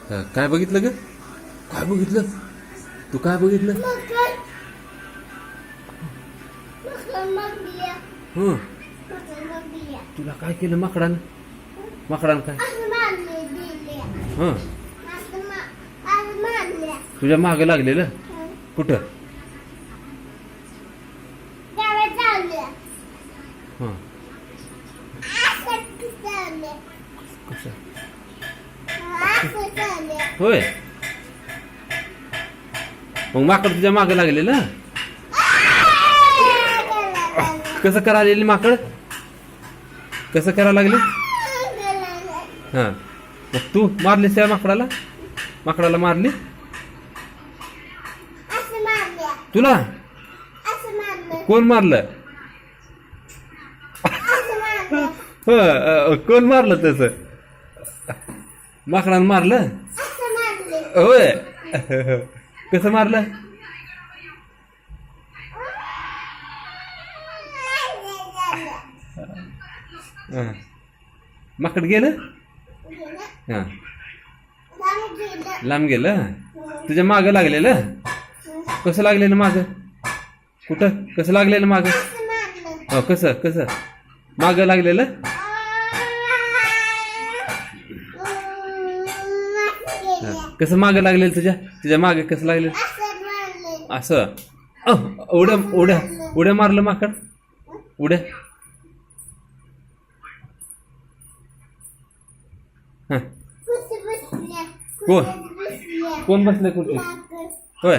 काय बघितलं ग? काय बघितलं? तू काय बघितलं? हं तुला काय केलं माकडानं? माकडानं काय? हं तुझ्या मागं लागलेलं? कुठं? हं कसं? होय मग माकड तुझ्या मागं लागलेलं? कसं करा लागली माकड? कसं करायला लागले? हां मग तू मारलीस त्या माकडाला? माकडाला मारली? तुला कोण मारलं? कोण मारलं तसं? माकडानं मारलं? होय कसं मारलं? माकड गेलं? हां लांब गेलं? तुझ्या मागं लागलेलं? कसं लागलेलं मागं? कुठं कसं लागलेलं मागं? हो कसं कसं मागं लागलेलं? कसं मागं लागलेलं तुझ्या? तुझ्या मागे कसं लागलेलं? असं उड्या उड्या उड्या मारलं माकड? उड्या कोण कोण बसलं कुठे? होय